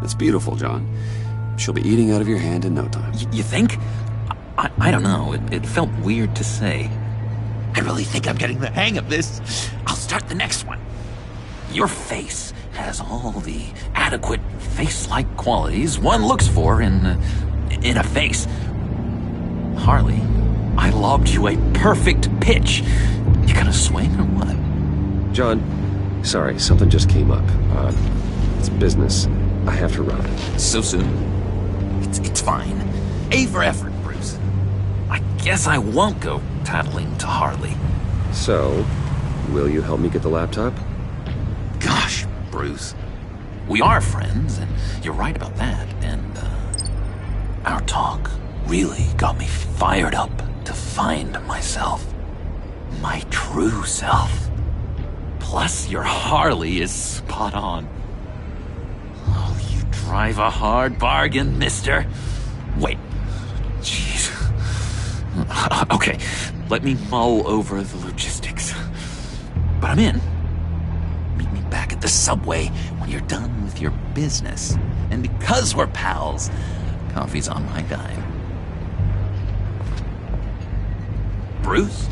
It's beautiful, John. She'll be eating out of your hand in no time. You think? I don't know. It felt weird to say. I really think I'm getting the hang of this. I'll start the next one. Your face has all the adequate face-like qualities one looks for in a face. Harley, I lobbed you a perfect pitch. You gonna swing or what? John, sorry, something just came up. It's business. I have to run. So soon? It's fine. A for effort, Bruce. I guess I won't go tattling to Harley. So, will you help me get the laptop? Gosh, Bruce. We are friends, and you're right about that, and, our talk really got me fired up to find myself. My true self. Plus, your Harley is spot on. Oh, you drive a hard bargain, mister. Wait. Jeez. Okay, let me mull over the logistics. But I'm in. Meet me back at the subway when you're done with your business. And because we're pals, coffee's on my dime. Bruce?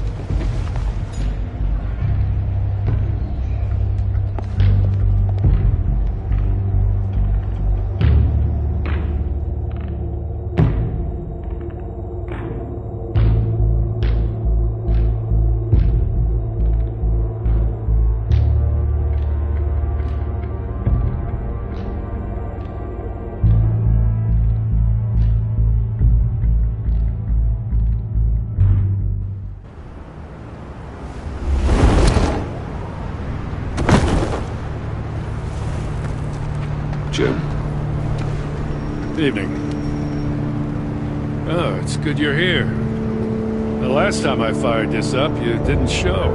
Jim. Good evening. Oh, it's good you're here. The last time I fired this up, you didn't show.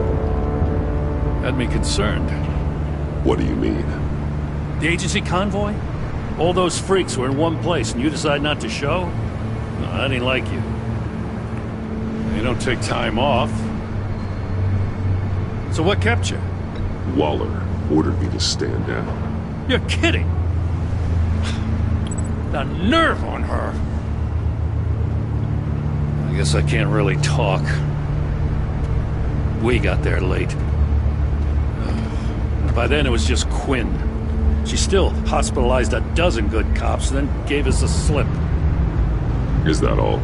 Had me concerned. What do you mean? The agency convoy? All those freaks were in one place and you decide not to show? No, I didn't like you. You don't take time off. So what kept you? Waller ordered me to stand down. You're kidding! The nerve on her! I guess I can't really talk. We got there late. By then it was just Quinn. She still hospitalized a dozen good cops, then gave us the slip. Is that all?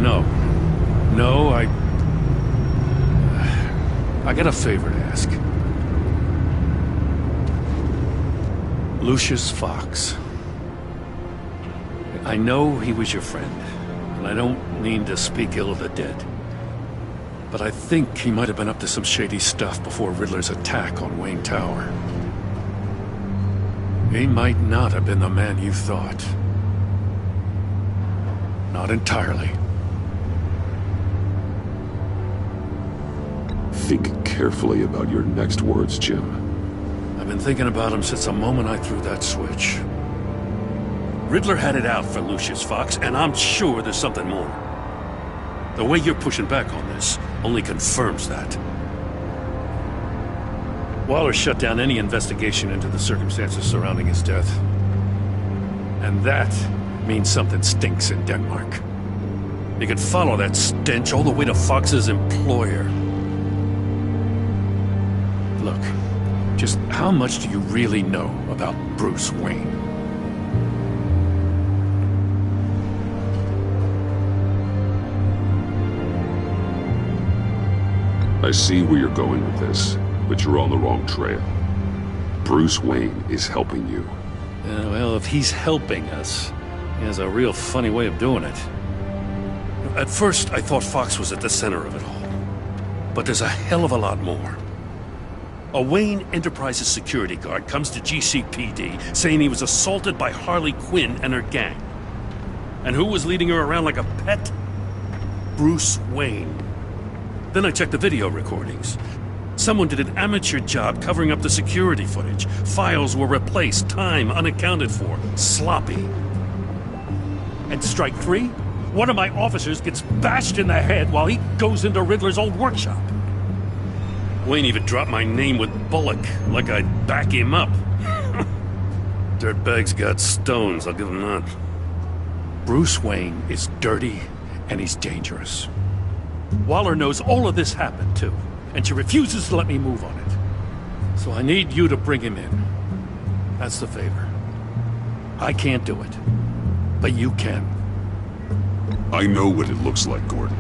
No. No, I got a favor to ask. Lucius Fox. I know he was your friend, and I don't mean to speak ill of the dead. But I think he might have been up to some shady stuff before Riddler's attack on Wayne Tower. He might not have been the man you thought. Not entirely. Think carefully about your next words, Jim. I've been thinking about him since the moment I threw that switch. Riddler had it out for Lucius Fox, and I'm sure there's something more. The way you're pushing back on this only confirms that. Waller shut down any investigation into the circumstances surrounding his death. And that means something stinks in Denmark. You can follow that stench all the way to Fox's employer. Look, just how much do you really know about Bruce Wayne? I see where you're going with this, but you're on the wrong trail. Bruce Wayne is helping you. Well, if he's helping us, he has a real funny way of doing it. At first, I thought Fox was at the center of it all. But there's a hell of a lot more. A Wayne Enterprises security guard comes to GCPD saying he was assaulted by Harley Quinn and her gang. And who was leading her around like a pet? Bruce Wayne. Then I checked the video recordings. Someone did an amateur job covering up the security footage. Files were replaced, time unaccounted for, sloppy. And strike three? One of my officers gets bashed in the head while he goes into Riddler's old workshop. Wayne even dropped my name with Bullock, like I'd back him up. Dirtbag's got stones, I'll give him that. Bruce Wayne is dirty, and he's dangerous. Waller knows all of this happened, too, and she refuses to let me move on it. So I need you to bring him in. That's the favor. I can't do it, but you can. I know what it looks like, Gordon,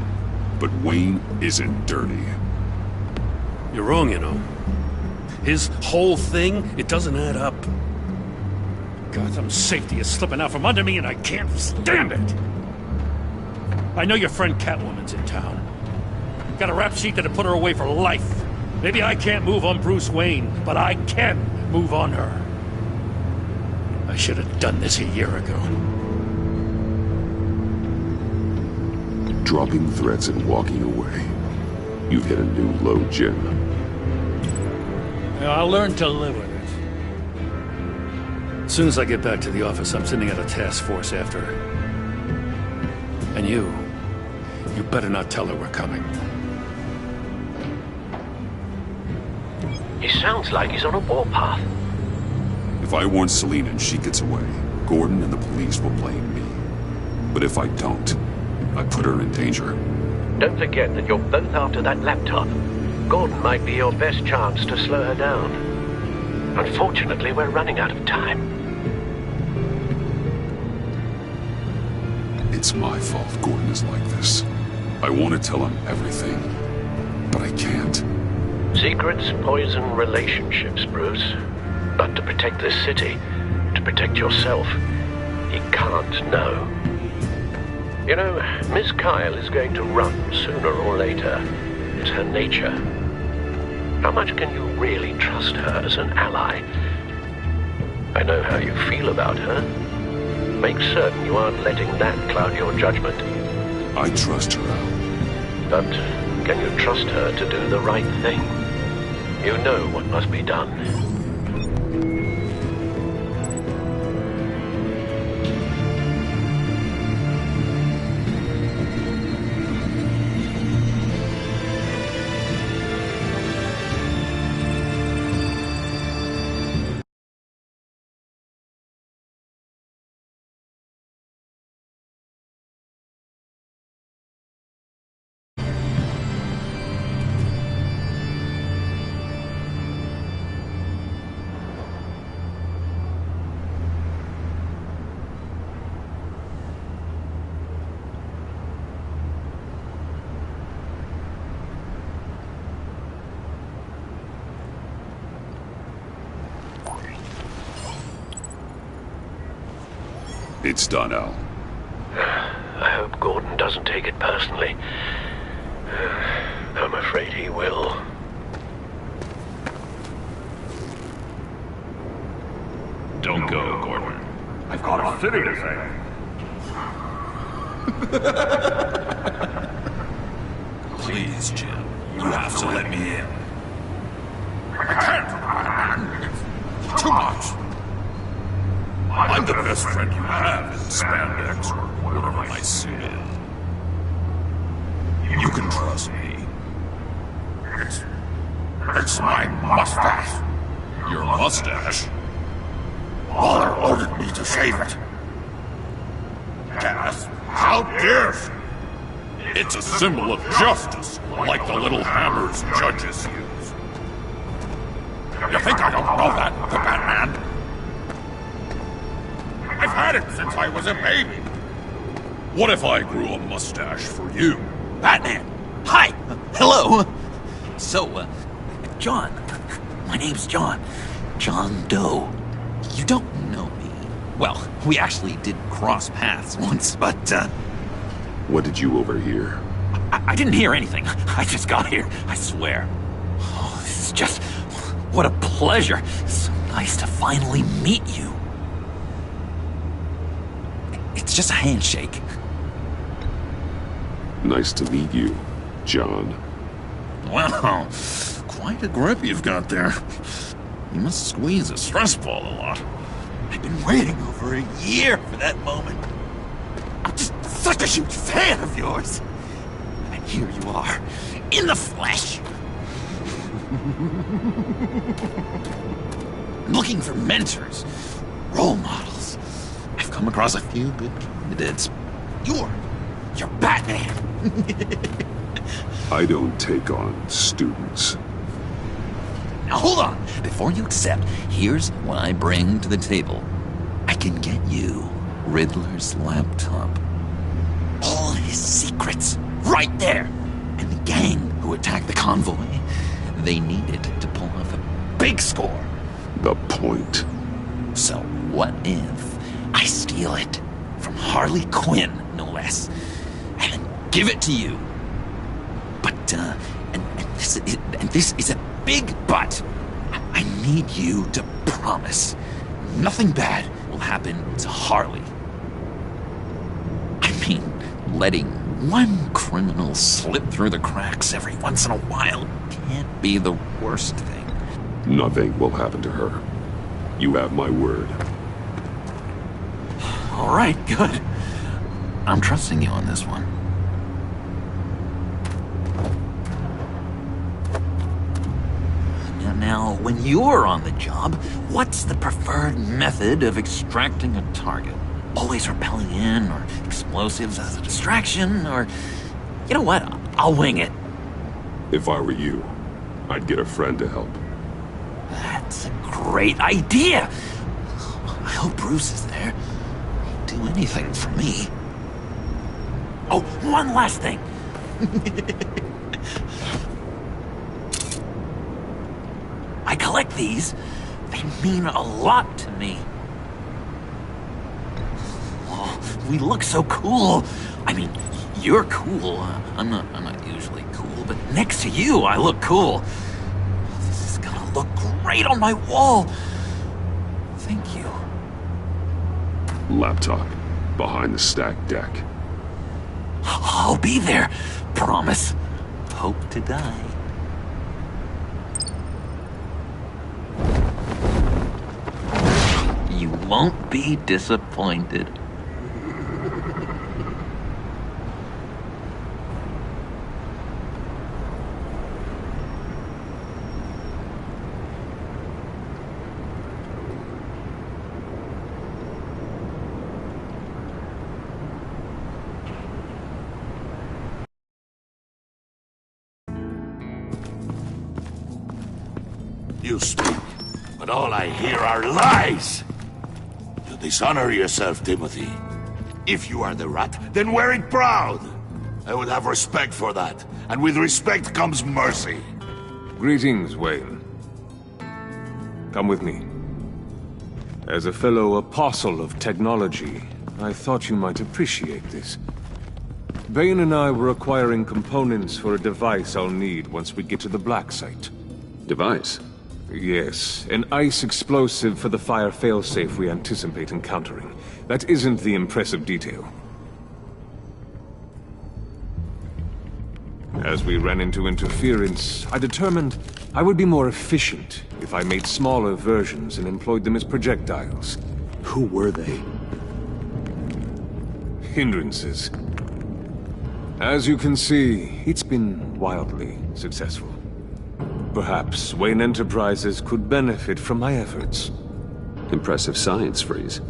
but Wayne isn't dirty. You're wrong, you know. His whole thing, it doesn't add up. Gotham's safety is slipping out from under me, and I can't stand it! I know your friend Catwoman's in town. Got a rap sheet that'd put her away for life. Maybe I can't move on Bruce Wayne, but I can move on her. I should have done this a year ago. Dropping threats and walking away. You've hit a new low, Jim. Yeah, I'll learn to live with it. As soon as I get back to the office, I'm sending out a task force after her. And you better not tell her we're coming. He sounds like he's on a warpath. If I warn Selina and she gets away, Gordon and the police will blame me. But if I don't, I put her in danger. Don't forget that you're both after that laptop. Gordon might be your best chance to slow her down. Unfortunately, we're running out of time. It's my fault Gordon is like this. I want to tell him everything, but I can't. Secrets poison relationships, Bruce. But to protect this city, to protect yourself, he can't know. You know, Miss Kyle is going to run sooner or later. It's her nature. How much can you really trust her as an ally? I know how you feel about her. Make certain you aren't letting that cloud your judgment. I trust her, Al. But can you trust her to do the right thing? You know what must be done. It's done, Al. I hope Gordon doesn't take it personally. I'm afraid he will. Don't go, Gordon. I've got a city to save. Please, Jim. You have to let me in. I can't. It's too much. I'm the best friend you have in spandex or whatever my suit is. You can trust me. It's my mustache. Your mustache? Waller ordered me to shave it. Cass, how dare she? It's a symbol of justice, like the little hammers judges use. You think I don't know that, the Batman? I've had it since I was a baby. What if I grew a mustache for you? Batman! Hi! Hello! So, John. My name's John. John Doe. You don't know me. Well, we actually did cross paths once, but, What did you overhear? I didn't hear anything. I just got here, I swear. Oh, this is just... what a pleasure. It's so nice to finally meet you. It's just a handshake. Nice to meet you, John. Wow, quite a grip you've got there. You must squeeze a stress ball a lot. I've been waiting over a year for that moment. I'm just such a huge fan of yours. And here you are, in the flesh. I'm looking for mentors. role models. I've come across a few good candidates. You're Batman. I don't take on students. Now hold on. Before you accept, here's what I bring to the table. I can get you Riddler's laptop. All his secrets, right there. And the gang who attacked the convoy, they needed to pull off a big score. The point. So what if I steal it from Harley Quinn, no less, and then give it to you? But, and this is a big but. I need you to promise nothing bad will happen to Harley. I mean, letting one criminal slip through the cracks every once in a while can't be the worst thing. Nothing will happen to her. You have my word. All right, good. I'm trusting you on this one. Now, when you're on the job, what's the preferred method of extracting a target? Always rappelling in, or explosives as a distraction, or... You know what? I'll wing it. If I were you, I'd get a friend to help. That's a great idea! I hope Bruce is there. He'd do anything for me. Oh, one last thing! I collect these. They mean a lot to me. Oh, we look so cool. I mean, you're cool. I'm not usually cool, but next to you, I look cool. This is gonna look great on my wall. Thank you. Laptop. Behind the stacked deck. I'll be there. Promise. Hope to die. You won't be disappointed. You speak, but all I hear are lies! You dishonor yourself, Timothy. If you are the rat, then wear it proud! I would have respect for that, and with respect comes mercy. Greetings, Wayne. Come with me. As a fellow apostle of technology, I thought you might appreciate this. Bane and I were acquiring components for a device I'll need once we get to the Black Site. Device? Yes, an ice explosive for the fire failsafe we anticipate encountering. That isn't the impressive detail. As we ran into interference, I determined I would be more efficient if I made smaller versions and employed them as projectiles. Who were they? Hindrances. As you can see, it's been wildly successful. Perhaps Wayne Enterprises could benefit from my efforts. Impressive science, Freeze.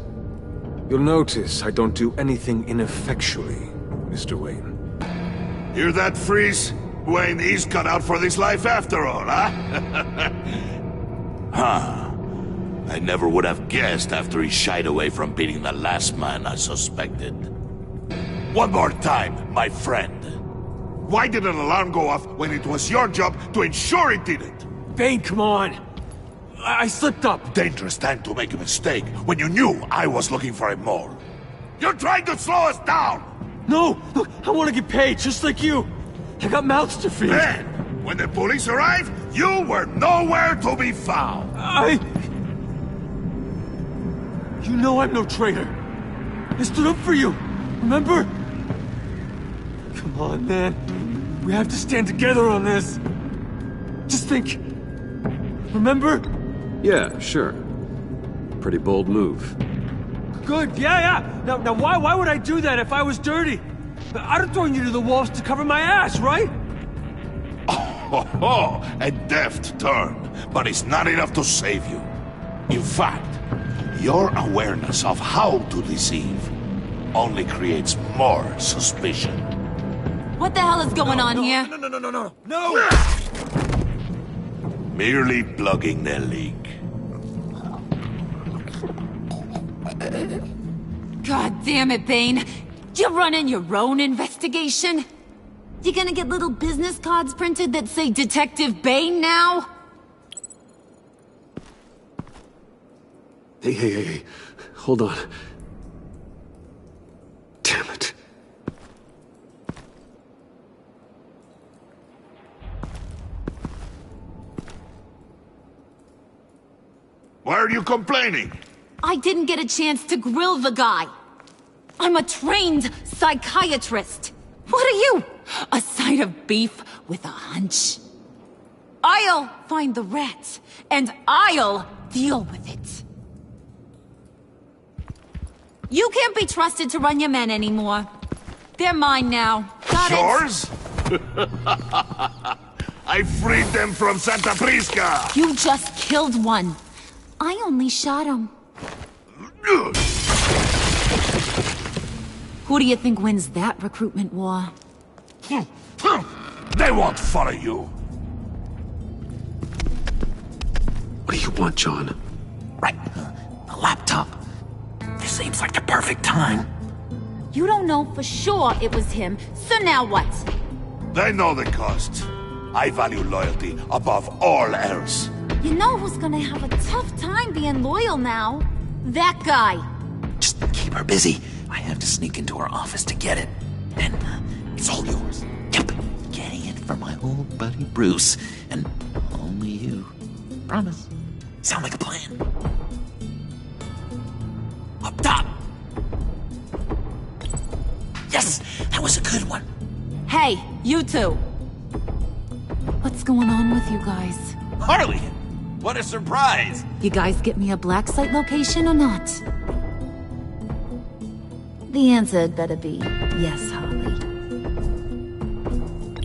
You'll notice I don't do anything ineffectually, Mr. Wayne. Hear that, Freeze? Wayne is cut out for this life after all, huh? Huh. I never would have guessed after he shied away from beating the last man I suspected. One more time, my friend. Why did an alarm go off when it was your job to ensure it didn't? Bane, come on! I slipped up! Dangerous time to make a mistake when you knew I was looking for him more. You're trying to slow us down! No! Look, I want to get paid, just like you! I got mouths to feed! Then, when the police arrived, you were nowhere to be found! You know I'm no traitor! I stood up for you, remember? Come on, man. We have to stand together on this. Just think. Remember? Yeah, sure. Pretty bold move. Good, yeah. Now why would I do that if I was dirty? I'd have thrown you to the wolves to cover my ass, right? Oh, a deft turn, but it's not enough to save you. In fact, Your awareness of how to deceive only creates more suspicion. What the hell is going on here? No! Merely plugging the leak. God damn it, Bane. You're running your own investigation? You gonna get little business cards printed that say Detective Bane now? Hey. Hold on. Damn it. Why are you complaining? I didn't get a chance to grill the guy. I'm a trained psychiatrist. What are you? A side of beef with a hunch? I'll find the rat, and I'll deal with it. You can't be trusted to run your men anymore. They're mine now. Got it? Yours? I freed them from Santa Prisca! You just killed one. I only shot him. Who do you think wins that recruitment war? They won't follow you. What do you want, John? Right. The laptop. This seems like the perfect time. You don't know for sure it was him, so now what? They know the cost. I value loyalty above all else. You know who's gonna have a tough time being loyal now? That guy. Just keep her busy. I have to sneak into her office to get it. And it's all yours. Yep. Getting it for my old buddy Bruce. And only you. Promise. Sound like a plan. Up top. Yes, that was a good one. Hey, you two. What's going on with you guys? Harley, what a surprise. You guys get me a black site location or not? The answer had better be yes, Harley.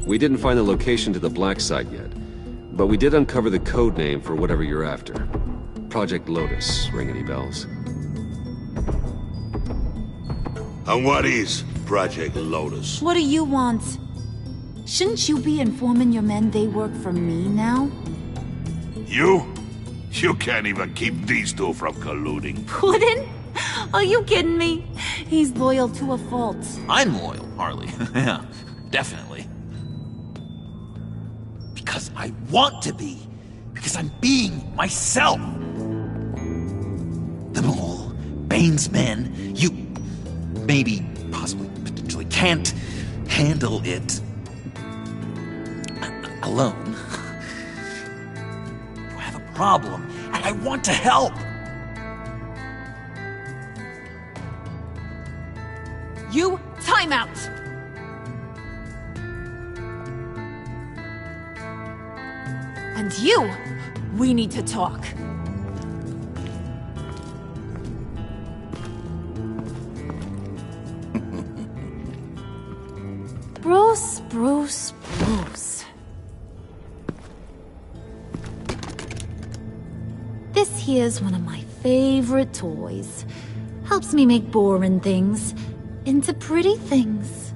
We didn't find the location to the black site yet, but we did uncover the code name for whatever you're after. Project Lotus. Ring any bells? And what is Project Lotus? What do you want? Shouldn't you be informing your men they work for me now? You? You can't even keep these two from colluding. Puddin'? Are you kidding me? He's loyal to a fault. I'm loyal, Harley. Yeah, definitely. Because I want to be. Because I'm being myself. The Mole, Bane's men, you maybe, possibly, potentially can't handle it alone. You have a problem, and I want to help. You, time out! And you, we need to talk. Bruce. This here's one of my favorite toys. Helps me make boring things into pretty things.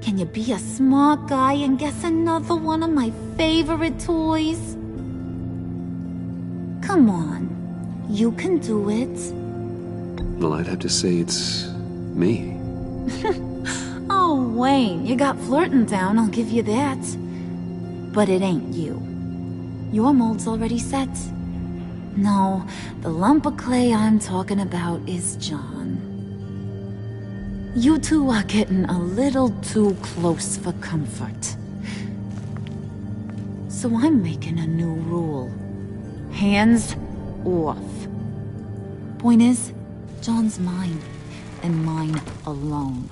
Can you be a smart guy and guess another one of my favorite toys? Come on, you can do it. Well, I'd have to say it's me. Oh, Wayne, you got flirting down, I'll give you that. But it ain't you. Your mold's already set. No, the lump of clay I'm talking about is John. You two are getting a little too close for comfort. So I'm making a new rule. Hands off. Point is, John's mine, and mine alone.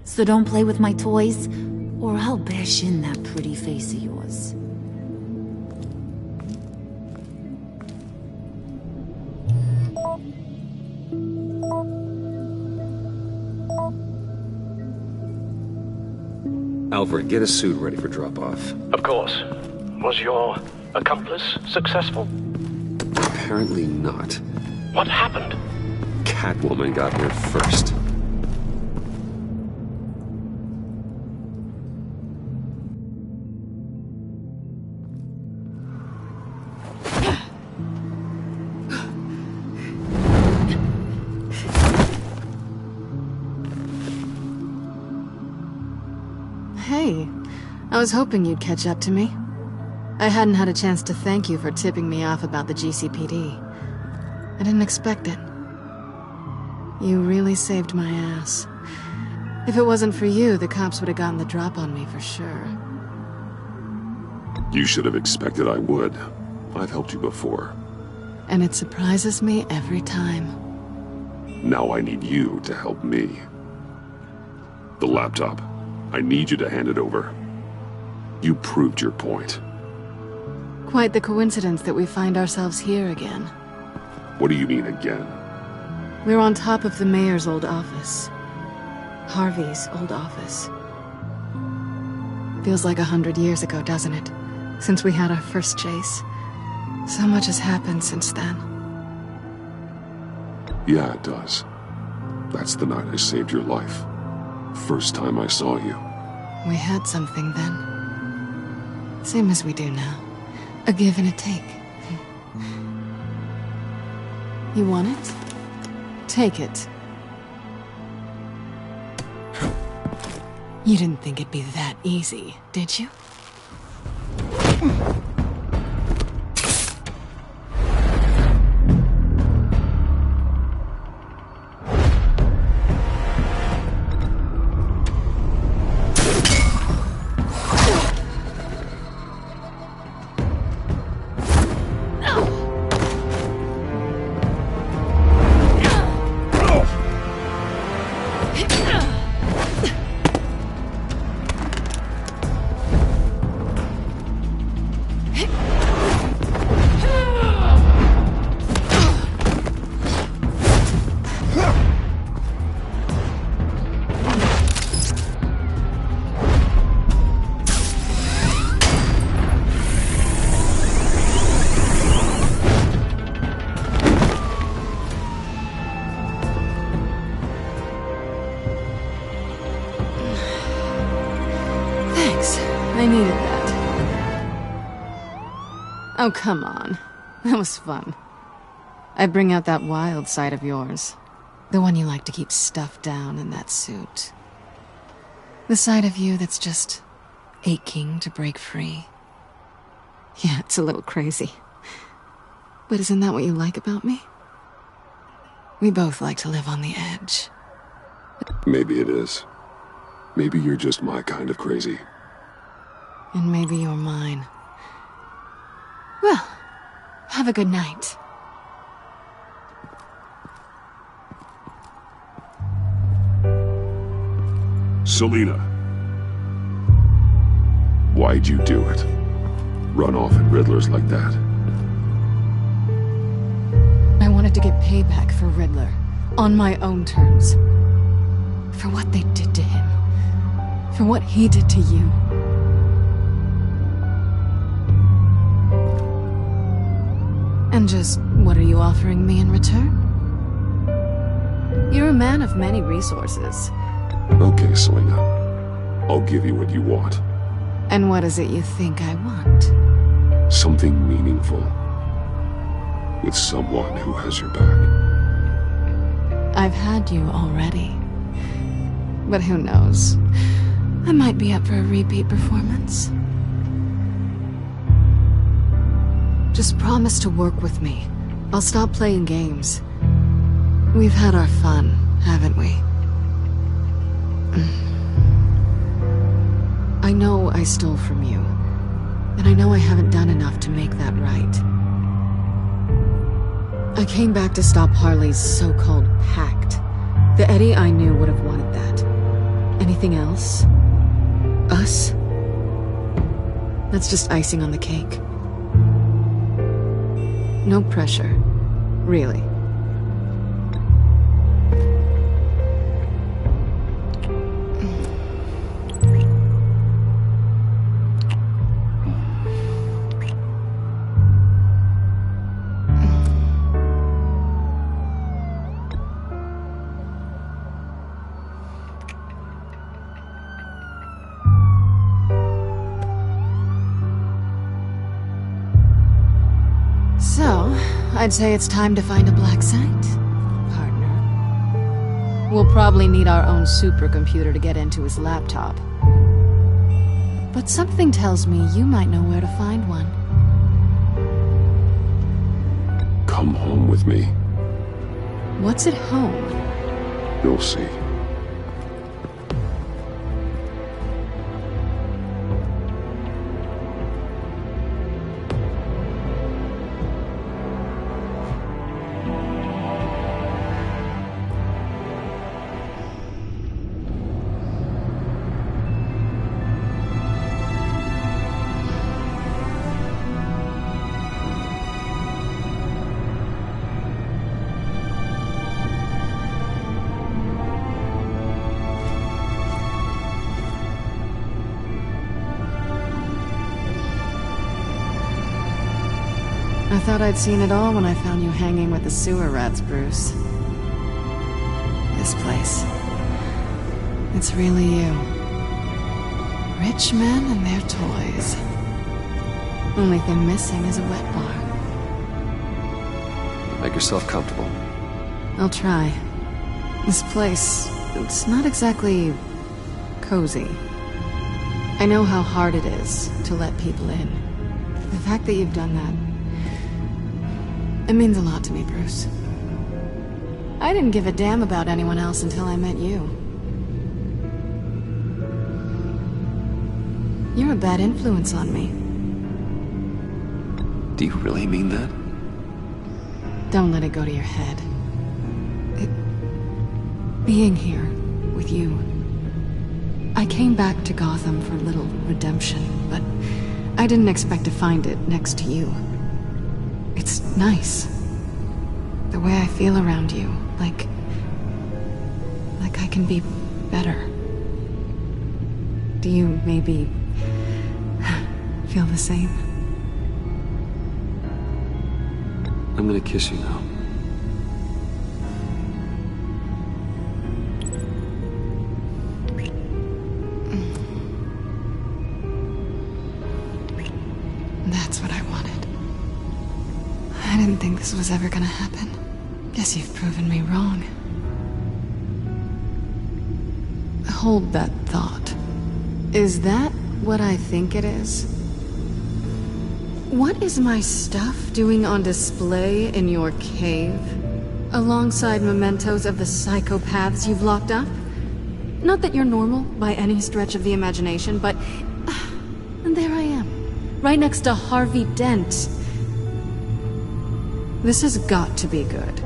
So don't play with my toys, or I'll bash in that pretty face of yours. Alfred, get a suit ready for drop-off. Of course. Was your accomplice successful? Apparently not. What happened? Catwoman got here first. Hey, I was hoping you'd catch up to me. I hadn't had a chance to thank you for tipping me off about the GCPD. I didn't expect it. You really saved my ass. If it wasn't for you, the cops would have gotten the drop on me for sure. You should have expected I would. I've helped you before. And it surprises me every time. Now I need you to help me. The laptop. I need you to hand it over. You proved your point. Quite the coincidence that we find ourselves here again. What do you mean again? We're on top of the mayor's old office. Harvey's old office. Feels like 100 years ago, doesn't it? Since we had our first chase. So much has happened since then. Yeah, it does. That's the night I saved your life. First time I saw you. We had something then. Same as we do now. A give and a take. You want it? Take it. You didn't think it'd be that easy, did you? I needed that. Oh, come on. That was fun. I bring out that wild side of yours. The one you like to keep stuffed down in that suit. The side of you that's just aching to break free. Yeah, it's a little crazy. But isn't that what you like about me? We both like to live on the edge. Maybe it is. Maybe you're just my kind of crazy. And maybe you're mine. Well, have a good night. Selina. Why'd you do it? Run off at Riddlers like that? I wanted to get payback for Riddler. On my own terms. For what they did to him. For what he did to you. And just, what are you offering me in return? You're a man of many resources. Okay, Selina. I'll give you what you want. And what is it you think I want? Something meaningful. With someone who has your back. I've had you already. But who knows? I might be up for a repeat performance. Just promise to work with me. I'll stop playing games. We've had our fun, haven't we? I know I stole from you. And I know I haven't done enough to make that right. I came back to stop Harley's so-called pact. The Eddie I knew would have wanted that. Anything else? Us? That's just icing on the cake. No pressure. Really. So, I'd say it's time to find a black site, partner. We'll probably need our own supercomputer to get into his laptop. But something tells me you might know where to find one. Come home with me. What's at home? You'll see. I thought I'd seen it all when I found you hanging with the sewer rats, Bruce. This place. It's really you. Rich men and their toys. Only thing missing is a wet bar. Make yourself comfortable. I'll try. This place, it's not exactly cozy. I know how hard it is to let people in. The fact that you've done that, it means a lot to me, Bruce. I didn't give a damn about anyone else until I met you. You're a bad influence on me. Do you really mean that? Don't let it go to your head. Being here with you. I came back to Gotham for a little redemption, but I didn't expect to find it next to you. It's nice. The way I feel around you, like I can be better. Do you maybe feel the same? I'm gonna kiss you now. That's what I wanted. I didn't think this was ever gonna happen. Guess you've proven me wrong. Hold that thought. Is that what I think it is? What is my stuff doing on display in your cave? Alongside mementos of the psychopaths you've locked up? Not that you're normal by any stretch of the imagination, but... and there I am, right next to Harvey Dent. This has got to be good.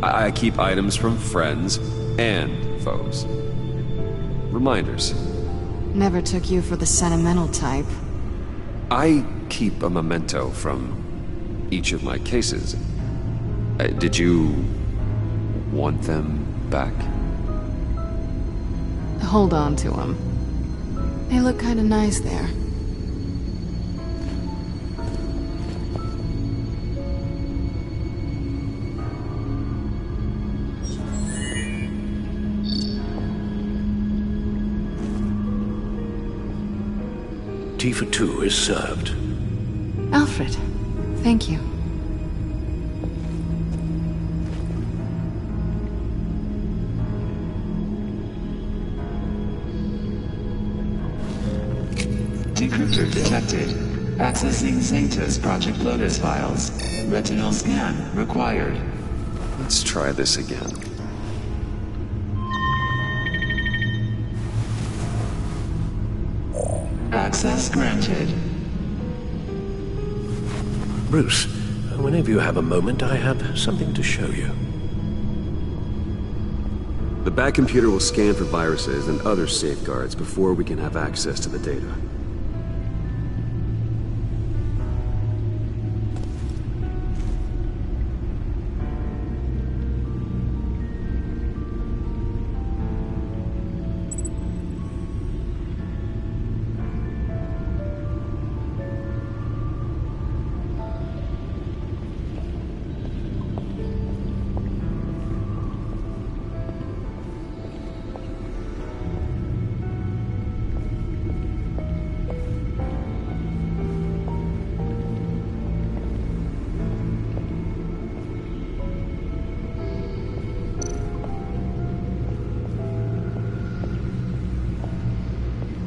I keep items from friends and foes. Reminders. Never took you for the sentimental type. I keep a memento from each of my cases. Did you want them back? Hold on to them. They look kind of nice there. Tea for two is served. Alfred, thank you. Decryptor detected. Accessing Zeta's Project Lotus files. Retinal scan required. Let's try this again. Access granted. Bruce, whenever you have a moment, I have something to show you. The back computer will scan for viruses and other safeguards before we can have access to the data.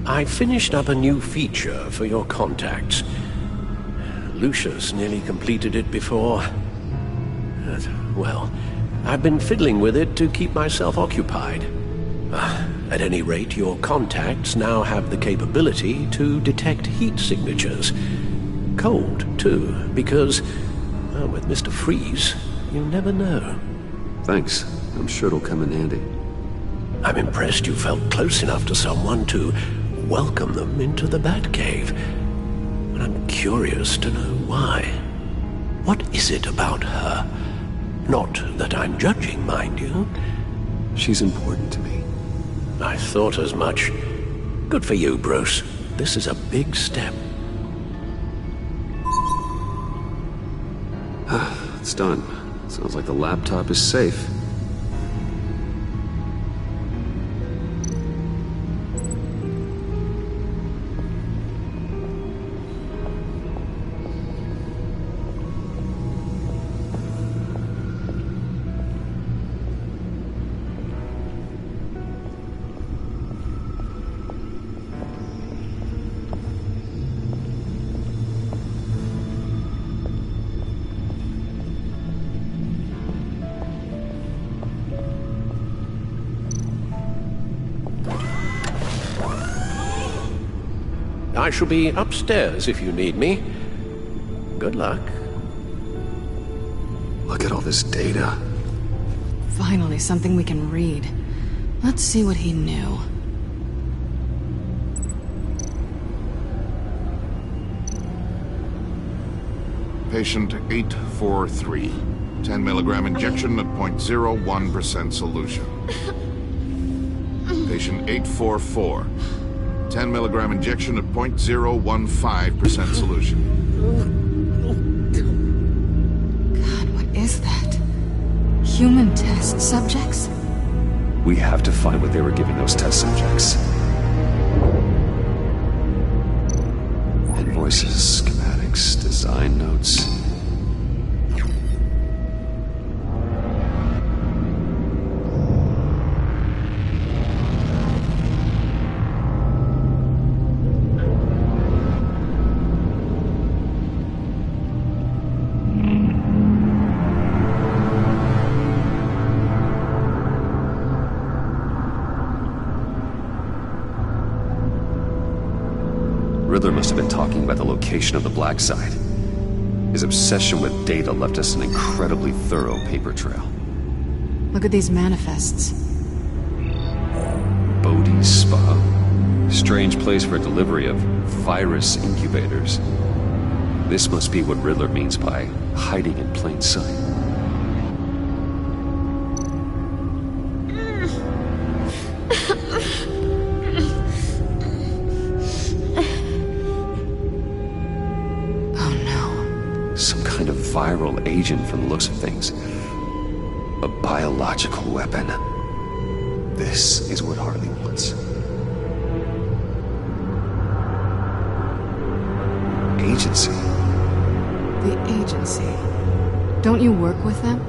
I finished up a new feature for your contacts. Lucius nearly completed it before. Well, I've been fiddling with it to keep myself occupied. At any rate, your contacts now have the capability to detect heat signatures. Cold, too, because, well, with Mr. Freeze, you never know. Thanks. I'm sure it'll come in handy. I'm impressed you felt close enough to someone to welcome them into the Batcave. But I'm curious to know why. What is it about her? Not that I'm judging, mind you. She's important to me. I thought as much. Good for you, Bruce. This is a big step. It's done. Sounds like the laptop is safe. I shall be upstairs if you need me. Good luck. Look at all this data. Finally, something we can read. Let's see what he knew. Patient 843. 10 milligram injection at 0.01% solution. Patient 844. 10 milligram injection at 0.015% solution. God, what is that? Human test subjects? We have to find what they were giving those test subjects. Invoices, schematics, design notes. Riddler must have been talking about the location of the Black Site. His obsession with data left us an incredibly thorough paper trail. Look at these manifests. Bodhi's Spa. Strange place for delivery of virus incubators. This must be what Riddler means by hiding in plain sight. Viral agent from the looks of things. A biological weapon. This is what Harley wants. Agency. The agency. Don't you work with them?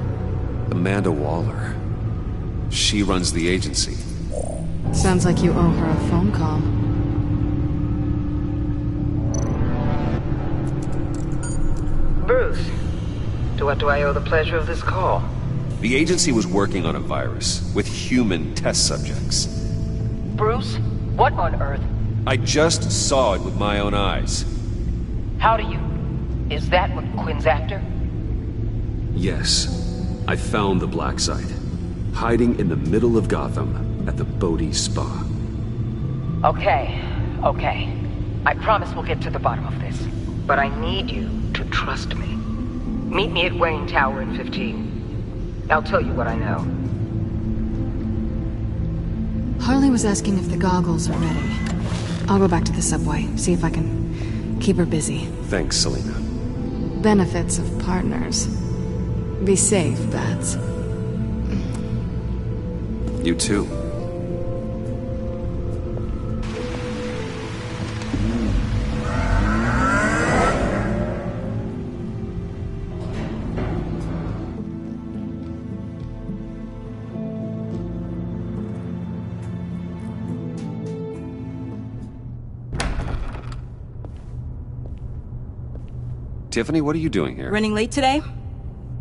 Amanda Waller. She runs the agency. Sounds like you owe her a phone call. Bruce. To what do I owe the pleasure of this call? The agency was working on a virus with human test subjects. Bruce, what on earth? I just saw it with my own eyes. How do you... Is that what Quinn's after? Yes. I found the Black Site. Hiding in the middle of Gotham at the Bodhi Spa. Okay. I promise we'll get to the bottom of this. But I need you to trust me. Meet me at Wayne Tower in 15. I'll tell you what I know. Harley was asking if the goggles are ready. I'll go back to the subway, see if I can keep her busy. Thanks, Selena. Benefits of partners. Be safe, Bats. You too. Tiffany, what are you doing here? Running late today?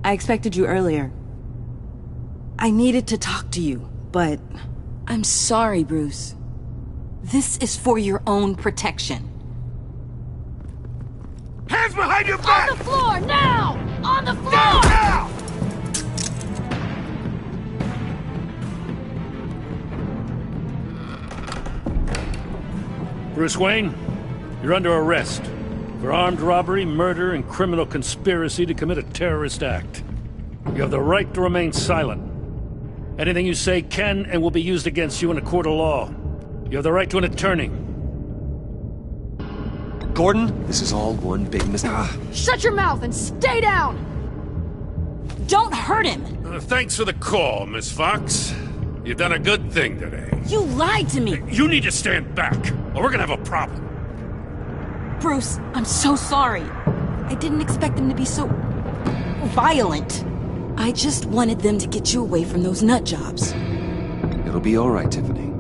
I expected you earlier. I needed to talk to you, but... I'm sorry, Bruce. This is for your own protection. Hands behind your back! On the floor, now! On the floor! Now! Bruce Wayne, you're under arrest for armed robbery, murder, and criminal conspiracy to commit a terrorist act. You have the right to remain silent. Anything you say can and will be used against you in a court of law. You have the right to an attorney. Gordon, this is all one big mistake. Shut your mouth and stay down! Don't hurt him! Thanks for the call, Miss Fox. You've done a good thing today. You lied to me! You need to stand back, or we're gonna have a problem. Bruce, I'm so sorry. I didn't expect them to be so... violent. I just wanted them to get you away from those nut jobs. It'll be all right, Tiffany.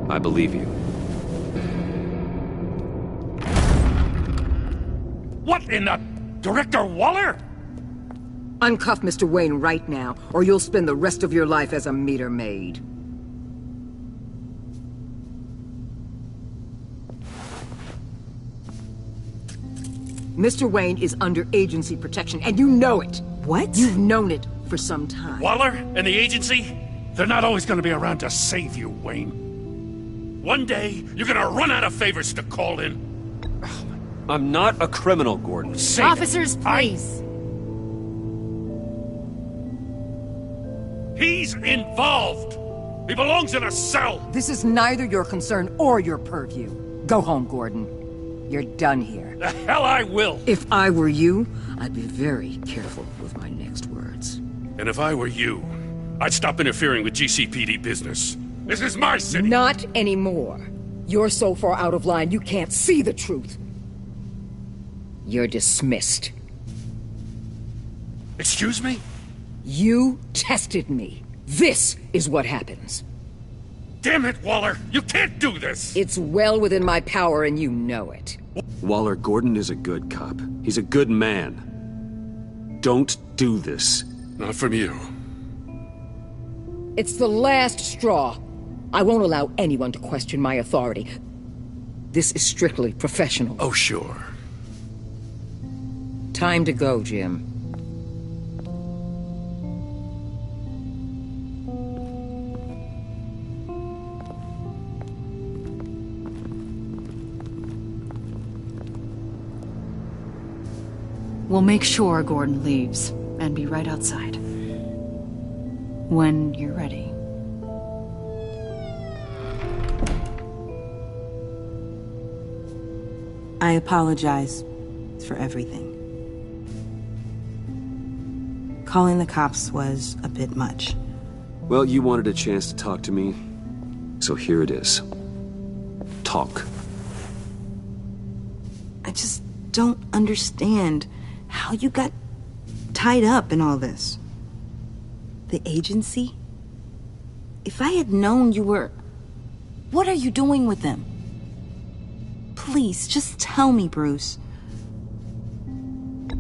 I believe you. What in the... Director Waller? Uncuff Mr. Wayne right now, or you'll spend the rest of your life as a meter maid. Mr. Wayne is under agency protection, and you know it. What? You've known it for some time. Waller and the agency? They're not always gonna be around to save you, Wayne. One day, you're gonna run out of favors to call in. I'm not a criminal, Gordon. Say Officers, please. He's involved. He belongs in a cell. This is neither your concern or your purview. Go home, Gordon. You're done here. The hell I will. If I were you, I'd be very careful with my next words. And if I were you, I'd stop interfering with GCPD business. This is my city. Not anymore. You're so far out of line you can't see the truth. You're dismissed. Excuse me? You tested me. This is what happens. Damn it, Waller! You can't do this! It's well within my power and you know it. Waller, Gordon is a good cop. He's a good man. Don't do this. Not from you. It's the last straw. I won't allow anyone to question my authority. This is strictly professional. Oh, sure. Time to go, Jim. We'll make sure Gordon leaves, and be right outside. When you're ready. I apologize for everything. Calling the cops was a bit much. Well, you wanted a chance to talk to me, so here it is. Talk. I just don't understand how you got tied up in all this. The agency? If I had known you were... What are you doing with them? Please, just tell me, Bruce.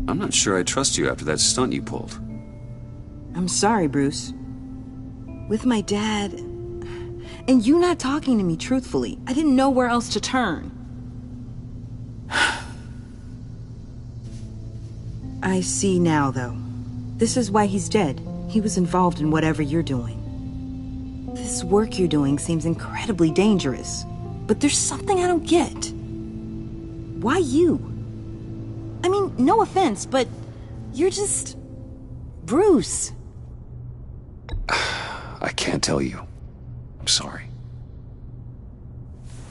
I'm not sure I trust you after that stunt you pulled. I'm sorry, Bruce. With my dad... And you not talking to me truthfully, I didn't know where else to turn. I see now, though. This is why he's dead. He was involved in whatever you're doing. This work you're doing seems incredibly dangerous. But there's something I don't get. Why you? I mean, no offense, but you're just... Bruce. I can't tell you. I'm sorry.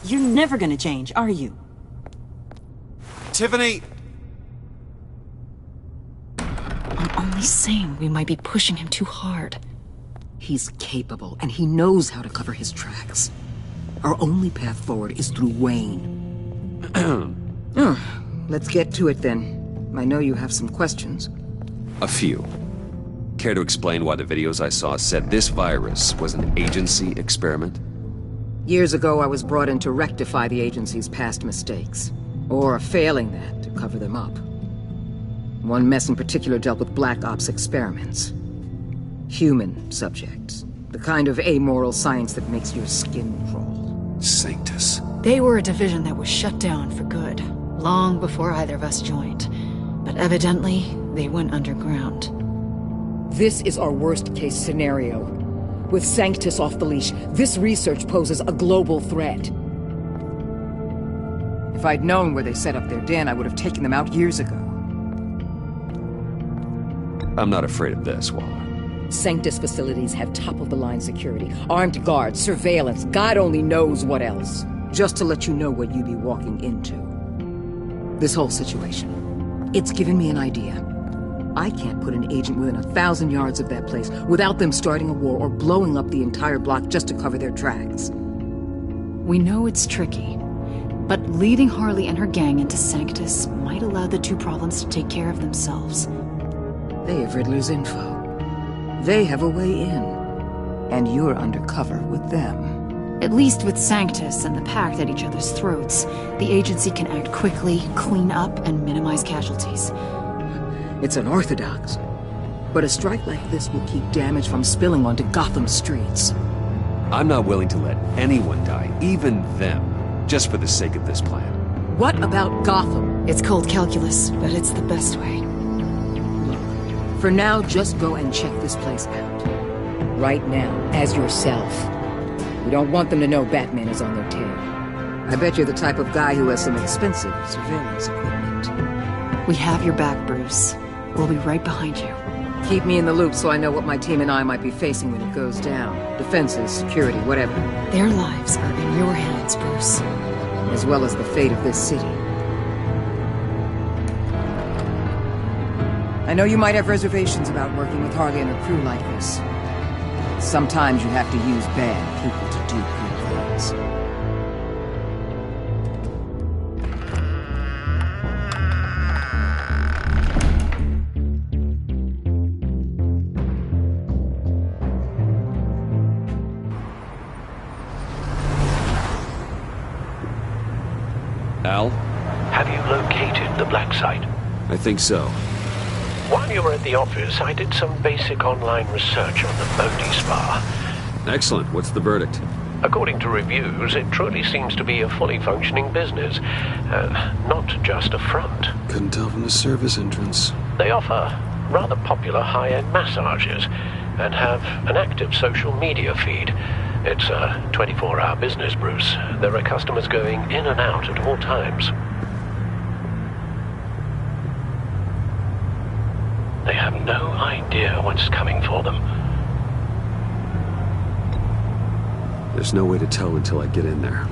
You're never gonna change, are you? Tiffany! I'm only saying we might be pushing him too hard. He's capable, and he knows how to cover his tracks. Our only path forward is through Wayne. Let's get to it, then. I know you have some questions. A few. Care to explain why the videos I saw said this virus was an agency experiment? Years ago, I was brought in to rectify the agency's past mistakes. Or failing that, to cover them up. One mess in particular dealt with Black Ops experiments. Human subjects. The kind of amoral science that makes your skin crawl. Sanctus. They were a division that was shut down for good, long before either of us joined. But evidently, they went underground. This is our worst-case scenario. With Sanctus off the leash, this research poses a global threat. If I'd known where they set up their den, I would have taken them out years ago. I'm not afraid of this, Waller. Sanctus facilities have top-of-the-line security, armed guards, surveillance, God only knows what else. Just to let you know what you'd be walking into. This whole situation, it's given me an idea. I can't put an agent within 1,000 yards of that place without them starting a war or blowing up the entire block just to cover their tracks. We know it's tricky, but leading Harley and her gang into Sanctus might allow the two problems to take care of themselves. They have Riddler's info. They have a way in. And you're undercover with them. At least with Sanctus and the Pact at each other's throats, the agency can act quickly, clean up, and minimize casualties. It's unorthodox. But a strike like this will keep damage from spilling onto Gotham streets. I'm not willing to let anyone die, even them, just for the sake of this plan. What about Gotham? It's cold calculus, but it's the best way. Look, for now, just go and check this place out. Right now, as yourself. We don't want them to know Batman is on their tail. I bet you're the type of guy who has some expensive surveillance equipment. We have your back, Bruce. We'll be right behind you. Keep me in the loop so I know what my team and I might be facing when it goes down. Defenses, security, whatever. Their lives are in your hands, Bruce. As well as the fate of this city. I know you might have reservations about working with Harley and her crew like this. Sometimes you have to use bad people to do good things. Al? Have you located the black site? I think so. While you were at the office, I did some basic online research on the Bodhi Spa. Excellent. What's the verdict? According to reviews, it truly seems to be a fully functioning business. Not just a front. Couldn't tell from the service entrance. They offer rather popular high-end massages and have an active social media feed. It's a 24-hour business, Bruce. There are customers going in and out at all times. They have no idea what's coming for them. There's no way to tell until I get in there.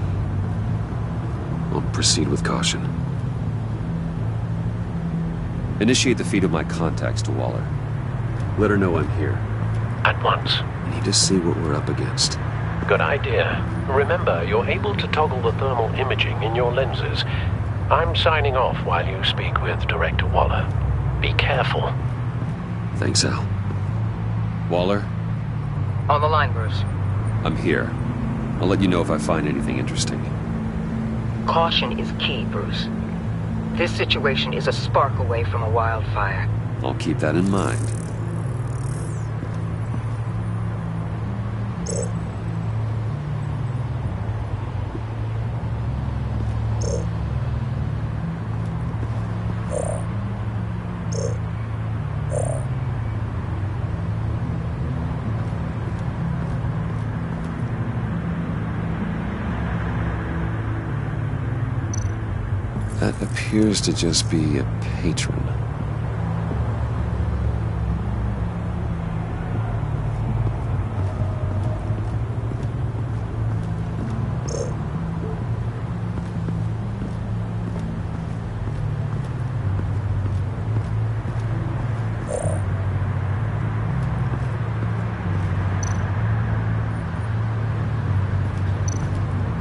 I'll proceed with caution. Initiate the feed of my contacts to Waller. Let her know I'm here. At once. I need to see what we're up against. Good idea. Remember, you're able to toggle the thermal imaging in your lenses. I'm signing off while you speak with Director Waller. Be careful. Thanks, Al. Waller? On the line, Bruce. I'm here. I'll let you know if I find anything interesting. Caution is key, Bruce. This situation is a spark away from a wildfire. I'll keep that in mind. That appears to just be a patron.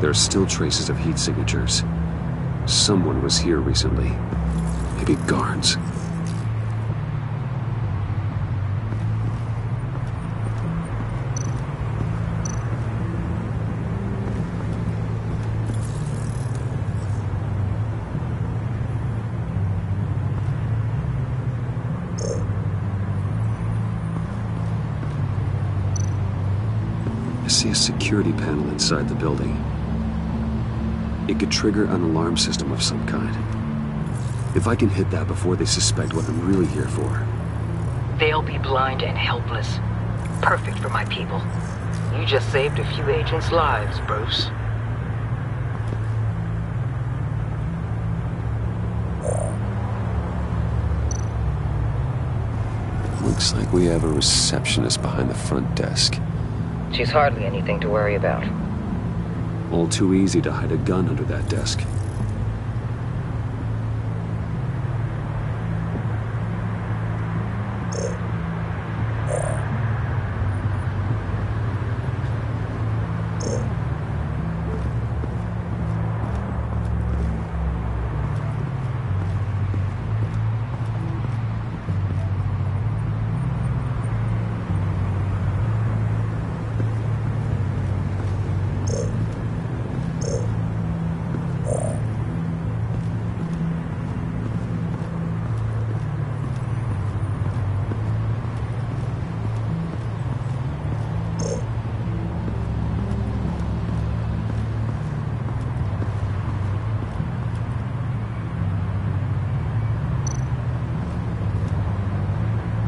There are still traces of heat signatures. Someone was here recently. Maybe guards. see a security panel inside the building. It could trigger an alarm system of some kind. If I can hit that before they suspect what I'm really here for. They'll be blind and helpless. Perfect for my people. You just saved a few agents' lives, Bruce. Looks like we have a receptionist behind the front desk. She's hardly anything to worry about. All too easy to hide a gun under that desk.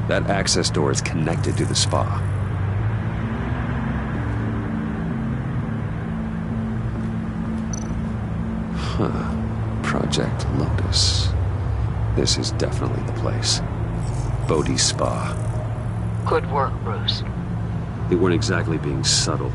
That access door is connected to the spa. Huh. Project Lotus. This is definitely the place. Bodhi's Spa. Good work, Bruce. They weren't exactly being subtle.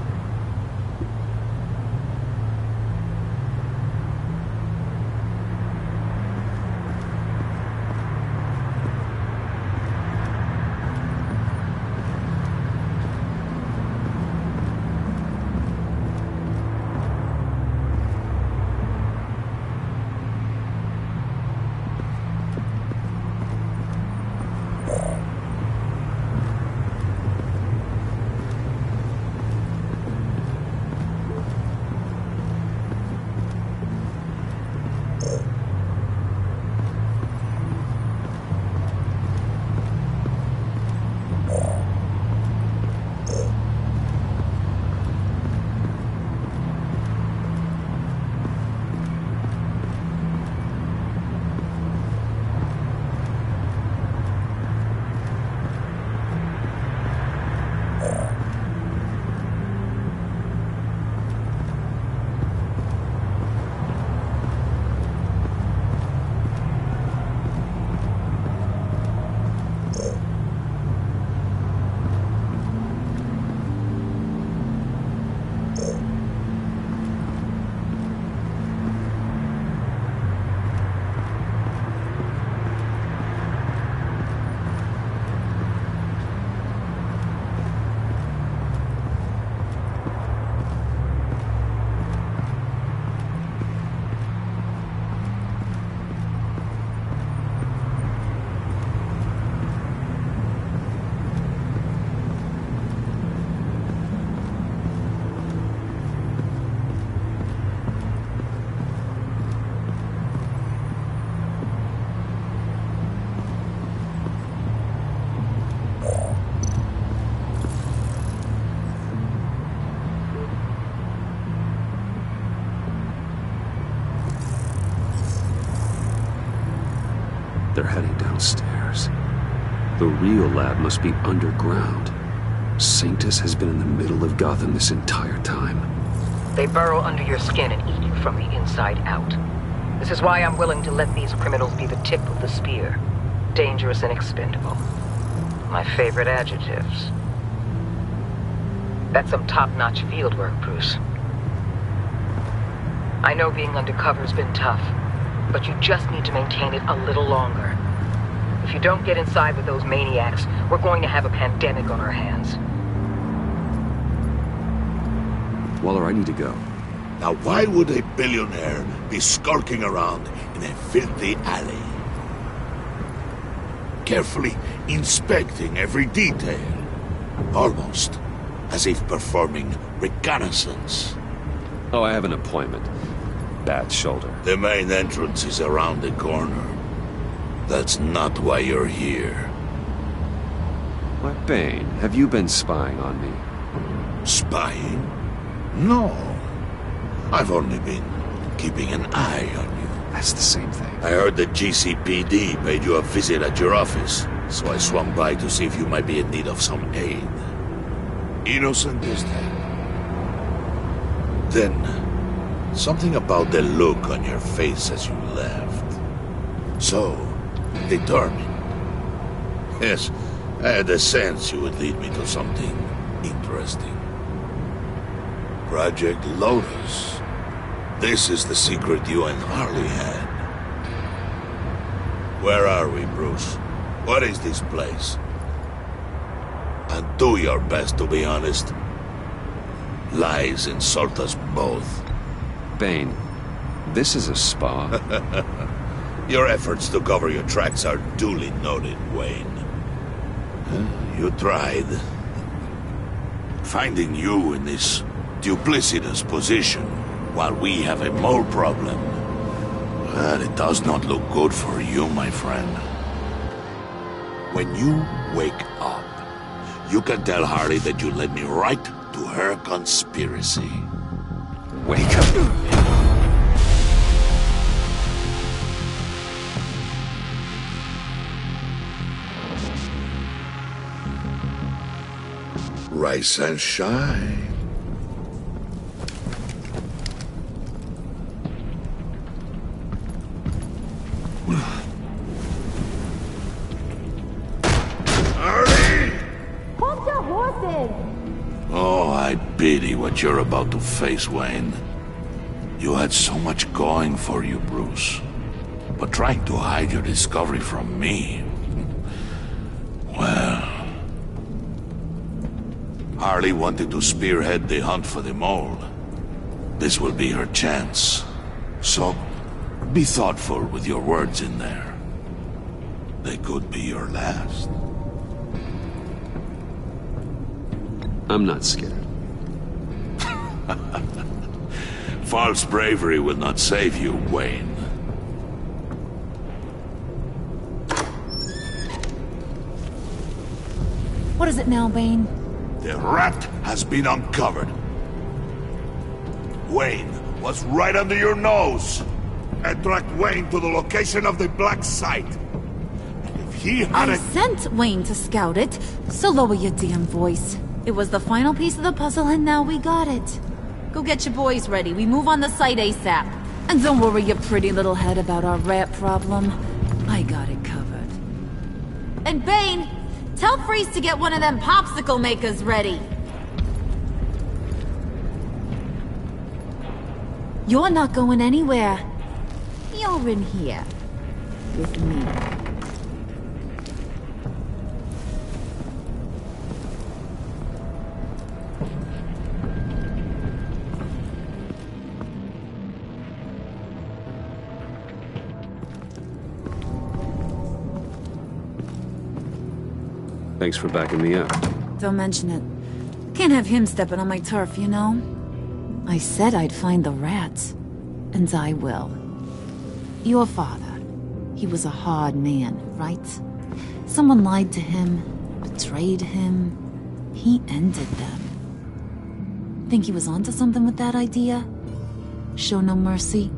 They're heading downstairs. The real lab must be underground. Sanctus has been in the middle of Gotham this entire time. They burrow under your skin and eat you from the inside out. This is why I'm willing to let these criminals be the tip of the spear. Dangerous and expendable. My favorite adjectives. That's some top-notch field work, Bruce. I know being undercover's been tough, but you just need to maintain it a little longer. If you don't get inside with those maniacs, we're going to have a pandemic on our hands. Waller, I need to go. Now why would a billionaire be skulking around in a filthy alley? Carefully inspecting every detail. Almost as if performing reconnaissance. Oh, I have an appointment. Bad shoulder. The main entrance is around the corner. That's not why you're here. Why, Bane, have you been spying on me? Spying? No. I've only been keeping an eye on you. That's the same thing. I heard the GCPD paid you a visit at your office, so I swung by to see if you might be in need of some aid. Innocent as that. Then, something about the look on your face as you left. So, determined. Yes, I had a sense you would lead me to something interesting. Project Lotus. This is the secret you and Harley had. Where are we, Bruce? What is this place? And do your best to be honest. Lies insult us both. Bane, this is a spa. Your efforts to cover your tracks are duly noted, Wayne. You tried. Finding you in this duplicitous position while we have a mole problem. Well, it does not look good for you, my friend. When you wake up, you can tell Harley that you led me right to her conspiracy. Wake up. Rise and shine. Oh, I pity what you're about to face, Wayne. You had so much going for you, Bruce. But trying to hide your discovery from me... well... Harley wanted to spearhead the hunt for the mole. This will be her chance. So, be thoughtful with your words in there. They could be your last. I'm not scared. False bravery will not save you, Wayne. What is it now, Bane? The rat has been uncovered. Wayne was right under your nose. I tracked Wayne to the location of the black site. If he had I sent Wayne to scout it, so lower your damn voice. It was the final piece of the puzzle, and now we got it. Go get your boys ready. We move on the site ASAP. And don't worry your pretty little head about our rat problem. I got it covered. And Bane, tell Freeze to get one of them popsicle makers ready. You're not going anywhere. You're in here. With me. Thanks for backing me up. Don't mention it. Can't have him stepping on my turf, you know? I said I'd find the rats. And I will. Your father. He was a hard man, right? Someone lied to him, betrayed him. He ended them. Think he was onto something with that idea? Show no mercy?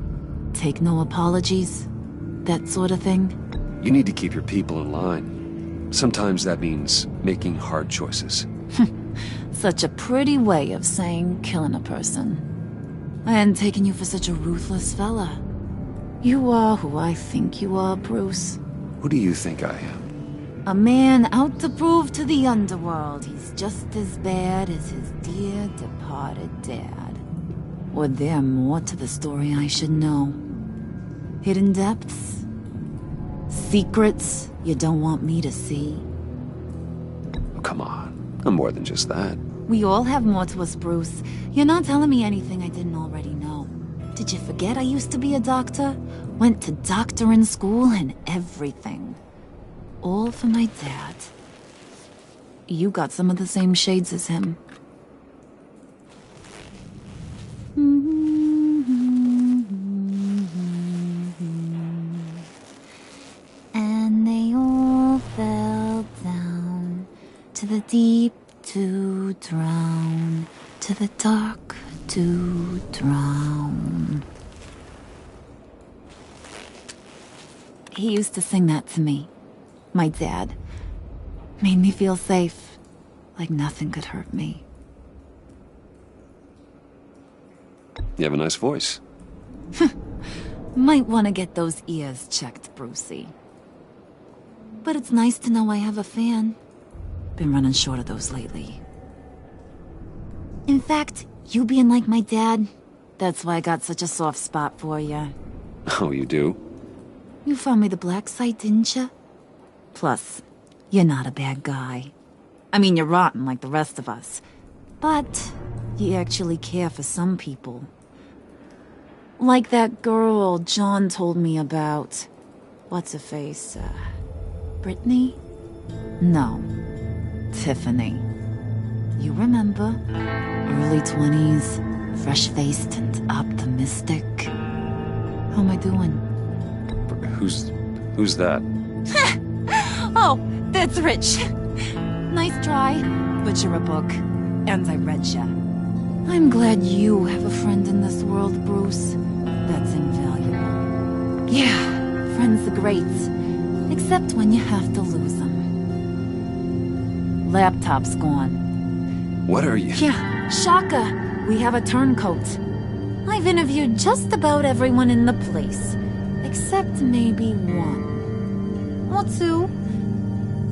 Take no apologies? That sort of thing? You need to keep your people in line. Sometimes that means making hard choices. Such a pretty way of saying killing a person. I hadn't taken you for such a ruthless fella. You are who I think you are, Bruce. Who do you think I am? A man out to prove to the underworld he's just as bad as his dear departed dad. Or there more to the story I should know? Hidden depths? Secrets you don't want me to see? Oh, come on. I'm more than just that. We all have more to us, Bruce. You're not telling me anything I didn't already know. Did you forget I used to be a doctor? Went to doctoring school and everything. All for my dad. You got some of the same shades as him. And they all fell down to the deep, to drown, to the dark to drown. He used to sing that to me. My dad. Made me feel safe, like nothing could hurt me. You have a nice voice. Might want to get those ears checked, Brucey. But it's nice to know I have a fan. Been running short of those lately. In fact, you being like my dad, that's why I got such a soft spot for you. Oh, you do? You found me the black site, didn't you? Plus, you're not a bad guy. I mean, you're rotten like the rest of us. But you actually care for some people. Like that girl John told me about. What's her face? Brittany? No. Tiffany. You remember? Early 20s, fresh-faced and optimistic. How am I doing? Who's that? Oh, that's Rich. Nice try, but you're a book, and I read ya. I'm glad you have a friend in this world, Bruce. That's invaluable. Yeah, friends are great, except when you have to lose them. Laptop's gone. What are you? Yeah, Shaka. We have a turncoat. I've interviewed just about everyone in the place, except maybe one. Or two.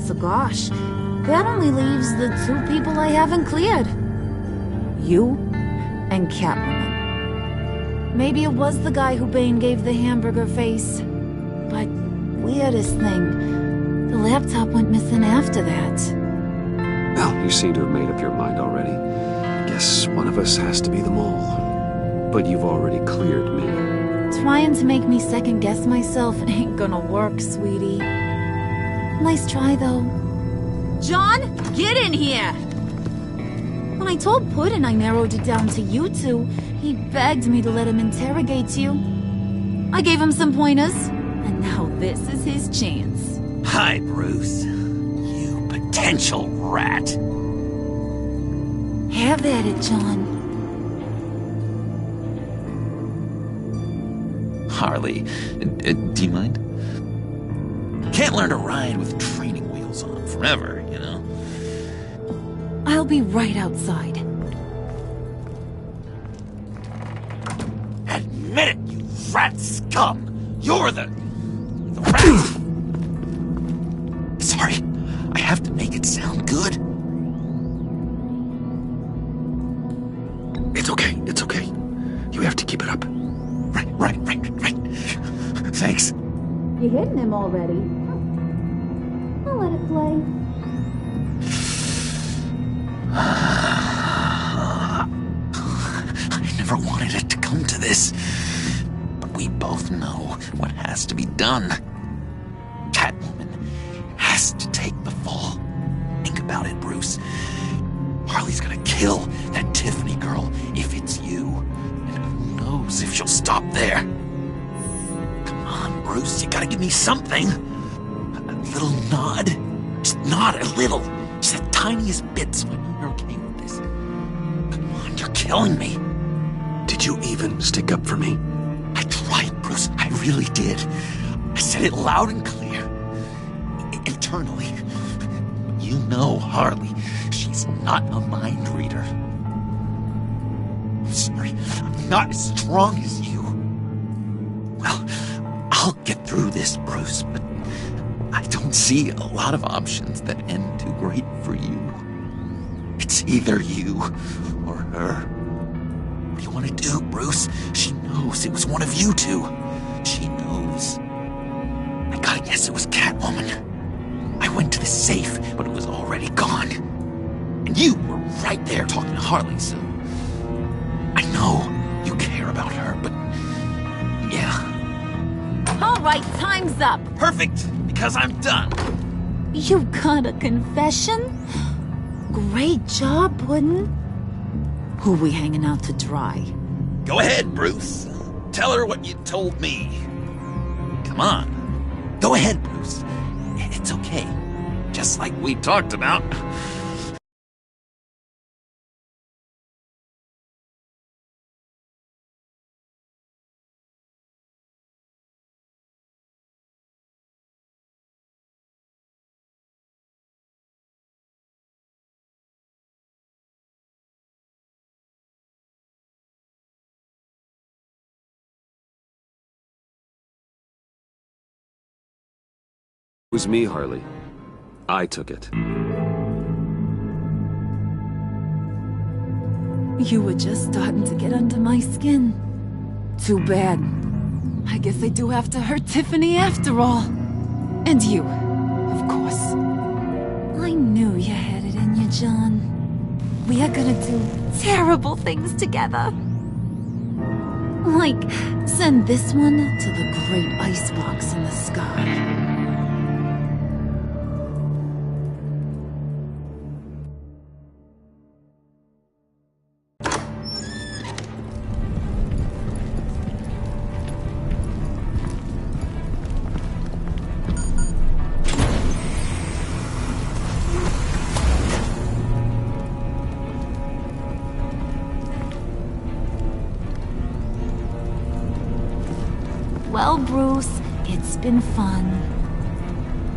So gosh, that only leaves the two people I haven't cleared. You and Catwoman. Maybe it was the guy who Bane gave the hamburger face. But weirdest thing, the laptop went missing after that. Well, you seem to have made up your mind already. Guess one of us has to be the mole. But you've already cleared me. Trying to make me second-guess myself ain't gonna work, sweetie. Nice try, though. John, get in here! When I told Puddin' I narrowed it down to you two, he begged me to let him interrogate you. I gave him some pointers, and now this is his chance. Hi, Bruce. You potential rat. Have at it, John. Harley, do you mind? Can't learn to ride with training wheels on forever, you know? I'll be right outside. Admit it, you rat scum! You're the rat! Sorry, I have to make it sound good. It's okay, it's okay. You have to keep it up. Right. Thanks. You hitting him already? I'll let it play. I never wanted it to come to this. But we both know what has to be done. Catwoman has to take the fall. Think about it, Bruce. Harley's gonna kill that Tiffany girl if it's you. And who knows if she'll stop there. Come on, Bruce, you gotta give me something. A little nod. Just nod a little. Just the tiniest bit so I know you're okay with this. Come on, you're killing me. Did you even stick up for me? I tried, Bruce. I really did. I said it loud and clear. Internally. You know Harley. She's not a mind reader. I'm sorry. I'm not as strong as you. Well, I'll get through this, Bruce, but I don't see a lot of options that end too great for you. It's either you or her. What do you want to do, Bruce? She knows it was one of you two. She knows. I gotta guess it was Catwoman. I went to the safe, but it was already gone. And you were right there talking to Harley, so... I know you care about her, but... yeah. All right, time's up. Perfect, because I'm done. You got a confession? Great job, Puddin'. Who we hanging out to dry? Go ahead, Bruce. Tell her what you told me. Come on. Go ahead, Bruce. It's okay. Just like we talked about. was me, Harley. I took it. You were just starting to get under my skin. Too bad. I guess I do have to hurt Tiffany after all. And you, of course. I knew you had it in you, John. We are gonna do terrible things together. Like, send this one to the great icebox in the sky. Well, Bruce, it's been fun.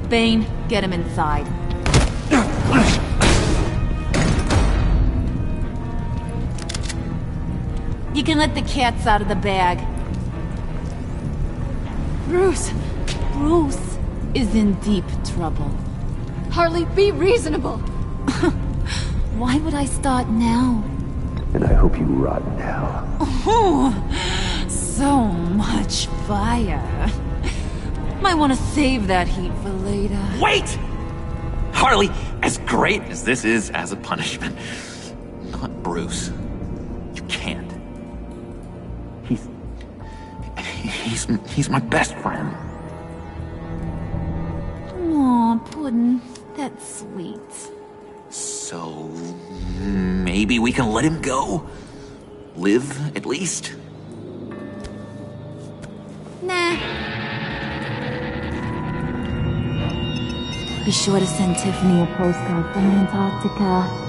Bane, get him inside. You can let the cats out of the bag. Bruce is in deep trouble. Harley, be reasonable. Why would I start now? And I hope you rot in hell. Oh, so much fire. Might want to save that heat for later. Wait! Harley, as great as this is as a punishment, not Bruce. You can't. He's my best friend. Aw, Puddin', that's sweet. So, maybe we can let him go? Live, at least? Nah. Be sure to send Tiffany a postcard from Antarctica.